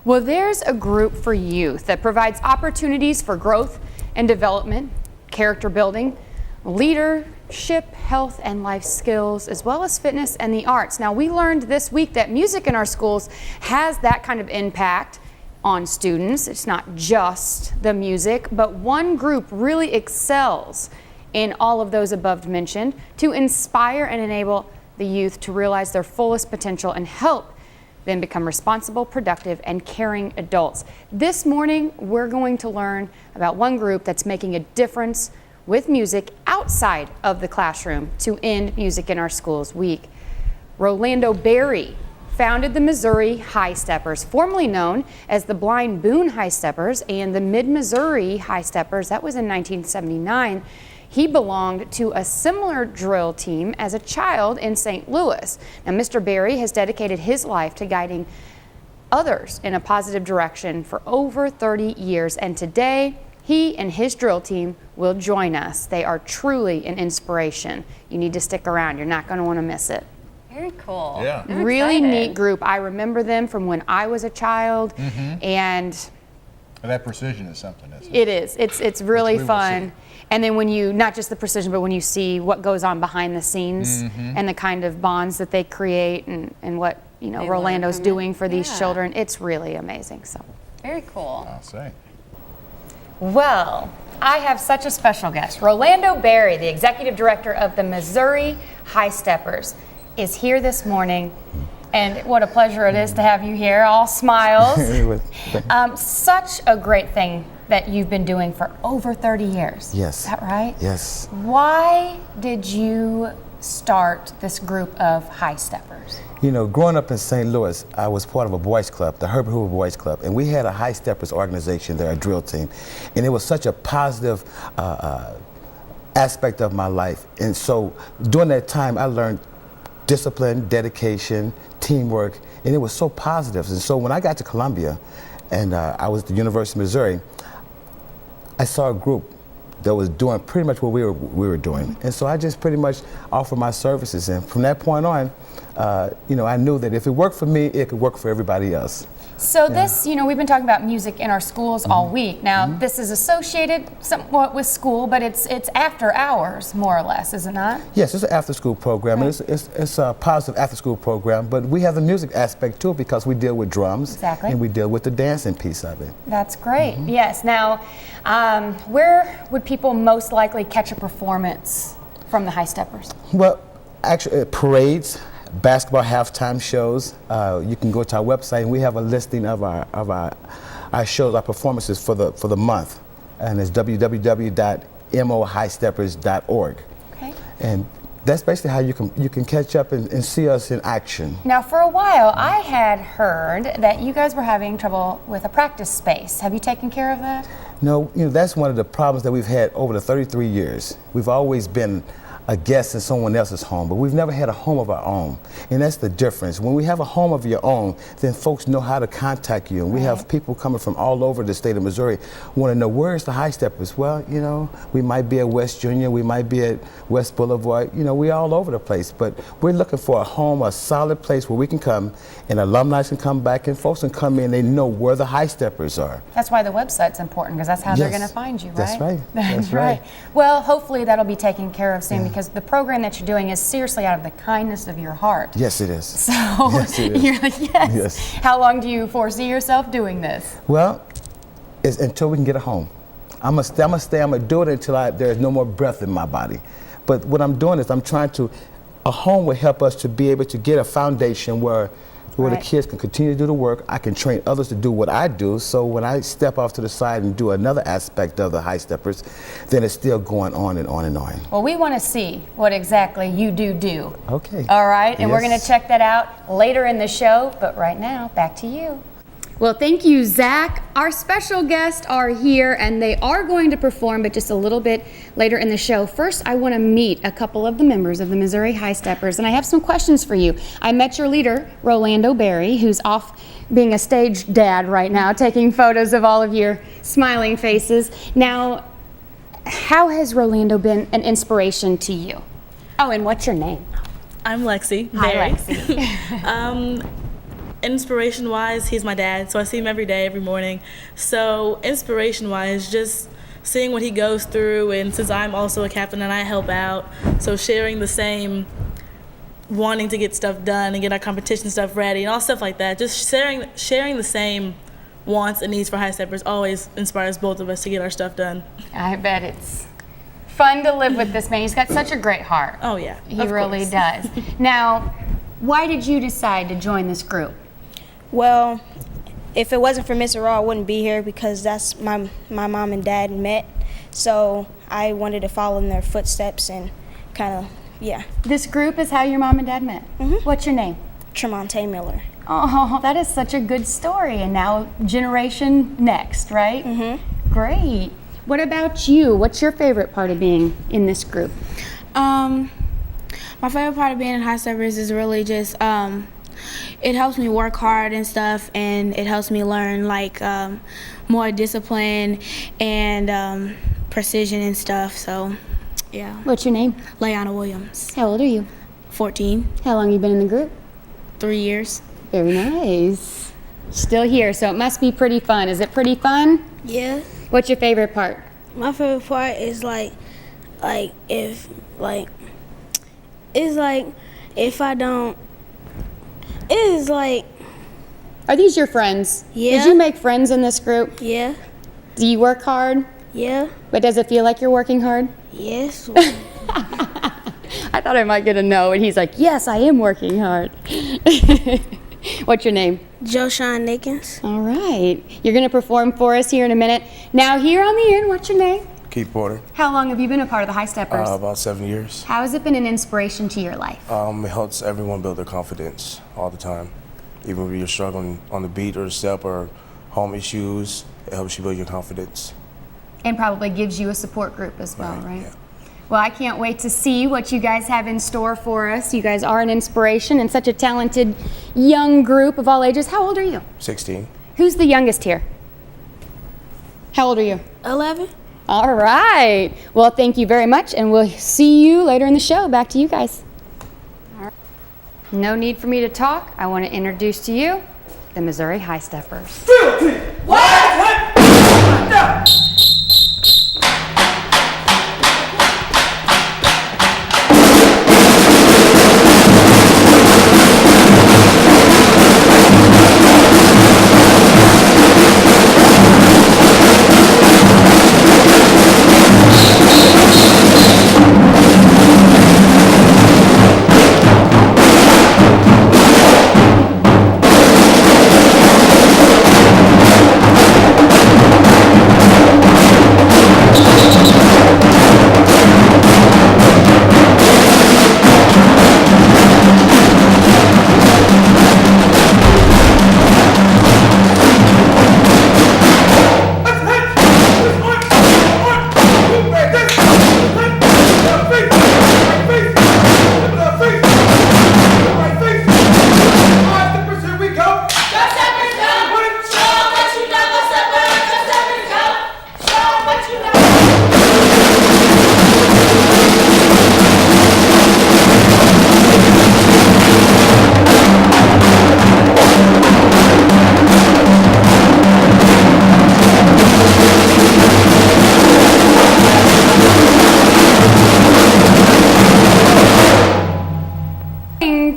Well, there's a group for youth that provides opportunities for growth and development, character building, leadership, health and life skills, as well as fitness and the arts. Now, we learned this week that music in our schools has that kind of impact on students. It's not just the music, but one group really excels in all of those above mentioned to inspire and enable the youth to realize their fullest potential and help them become responsible, productive, and caring adults. This morning, we're going to learn about one group that's making a difference with music outside of the classroom to end Music in Our Schools Week. Rolando Berry founded the Missouri High Steppers, formerly known as the Blind Boone High Steppers and the Mid-Missouri High Steppers. That was in 1979. He belonged to a similar drill team as a child in St. Louis. Now, Mr. Berry has dedicated his life to guiding others in a positive direction for over 30 years, and today he and his drill team will join us. They are truly an inspiration. You need to stick around. You're not going to want to miss it. Very cool. Yeah. Really neat group. I remember them from when I was a child, and that precision is something, isn't it? it is. It's really fun. And then when you, not just the precision, but when you see what goes on behind the scenes and the kind of bonds that they create and what, you know, Rolando's doing for these children, it's really amazing. So very cool. I'll say. Well, I have such a special guest. Rolando Berry, the executive director of the Missouri High Steppers, is here this morning. And what a pleasure it is to have you here, all smiles. Such a great thing that you've been doing for over 30 years. Yes. Is that right? Yes. Why did you start this group of high steppers? You know, growing up in St. Louis, I was part of a boys club, the Herbert Hoover Boys Club, and we had a high steppers organization there, a drill team. And it was such a positive aspect of my life. And so during that time, I learned discipline, dedication, teamwork, and it was so positive. And so when I got to Columbia, and I was at the University of Missouri, I saw a group that was doing pretty much what we were doing. And so I just pretty much offered my services. And from that point on, you know, I knew that if it worked for me, it could work for everybody else. So this, you know, we've been talking about music in our schools all week. Now, this is associated somewhat with school, but it's after hours, more or less, is it not? Yes, it's an after-school program, and it's a positive after-school program, but we have the music aspect too because we deal with drums, and we deal with the dancing piece of it. That's great, yes. Now, where would people most likely catch a performance from the High Steppers? Well, actually, parades, basketball halftime shows. You can go to our website and we have a listing of our shows, our performances for the month, and it's www.mohighsteppers.org. Okay. And that's basically how you can catch up and see us in action. Now, for a while, I had heard that you guys were having trouble with a practice space. Have you taken care of that? No, you know, that's one of the problems that we've had over the 33 years. We've always been a guest in someone else's home, but we've never had a home of our own. And that's the difference. When we have a home of your own, then folks know how to contact you. And we have people coming from all over the state of Missouri want to know, where's the High Steppers? Well, you know, we might be at West Junior, we might be at West Boulevard, you know, we're all over the place. But we're looking for a home, a solid place where we can come and alumni can come back and folks can come in and they know where the High Steppers are. That's why the website's important, because that's how they're going to find you, right? That's right. That's right. Well, hopefully that'll be taken care of soon, because the program that you're doing is seriously out of the kindness of your heart. Yes, it is. So, yes, it is. You're like, yes. How long do you foresee yourself doing this? Well, it's until we can get a home. I'm gonna do it until there's no more breath in my body. But what I'm doing is a home will help us to be able to get a foundation where the kids can continue to do the work. I can train others to do what I do, so when I step off to the side and do another aspect of the High Steppers, then it's still going on and on and on. Well, we want to see what exactly you do. Okay. All right, and we're going to check that out later in the show, but right now, back to you. Well, thank you, Zach. Our special guests are here, and they are going to perform, but just a little bit later in the show. First, I want to meet a couple of the members of the Missouri High Steppers, and I have some questions for you. I met your leader, Rolando Berry, who's off being a stage dad right now, taking photos of all of your smiling faces. Now, how has Rolando been an inspiration to you? Oh, and what's your name? I'm Lexi. Hi, Lexi. Inspiration-wise, he's my dad, so I see him every day, every morning. So inspiration-wise, just seeing what he goes through, and since I'm also a captain and I help out, so sharing the same wanting to get stuff done and get our competition stuff ready and all stuff like that, just sharing the same wants and needs for high steppers always inspires both of us to get our stuff done. I bet it's fun to live with this man. He's got such a great heart. Oh yeah, He really does. Now, why did you decide to join this group? Well, if it wasn't for Mr. Raw, I wouldn't be here because that's my mom and dad met. So I wanted to follow in their footsteps and kind of, yeah. This group is how your mom and dad met. What's your name? Tremonte Miller. Oh, that is such a good story. And now generation next, right? Great. What about you? What's your favorite part of being in this group? My favorite part of being in High Steppers is really just it helps me work hard and stuff, and it helps me learn like more discipline and precision and stuff. So, yeah. What's your name? Layana Williams. How old are you? 14. How long you been in the group? 3 years. Very nice. Still here, so it must be pretty fun. Is it pretty fun? Yeah. What's your favorite part? My favorite part is if I don't, it's like, Are these your friends? Yeah. Did you make friends in this group? yeah, Do you work hard? yeah, But does it feel like you're working hard? yes. I thought I might get a no, and he's like, yes, I am working hard. What's your name? Joshawn Nickens. All right. You're going to perform for us here in a minute. Now, here on the end, what's your name? Keith Porter. How long have you been a part of the High Steppers? About 7 years. How has it been an inspiration to your life? It helps everyone build their confidence all the time. Even when you're struggling on the beat or the step or home issues, it helps you build your confidence. And probably gives you a support group as well, right? Yeah. Well, I can't wait to see what you guys have in store for us. You guys are an inspiration and such a talented young group of all ages. How old are you? 16. Who's the youngest here? How old are you? 11. All right. Well, thank you very much, and we'll see you later in the show. Back to you guys. All right. No need for me to talk. I want to introduce to you the Missouri High Steppers.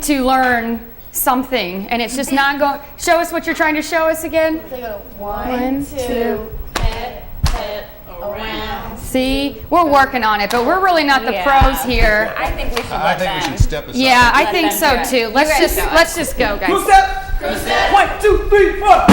To learn something, and it's just not going. Show us what you're trying to show us again. One, two, head, around. See, we're working on it, but we're really not the pros here. I think we should I think we should step aside. Yeah, I think so too. Let's just go, guys. Two step. 1, 2, 3, 4.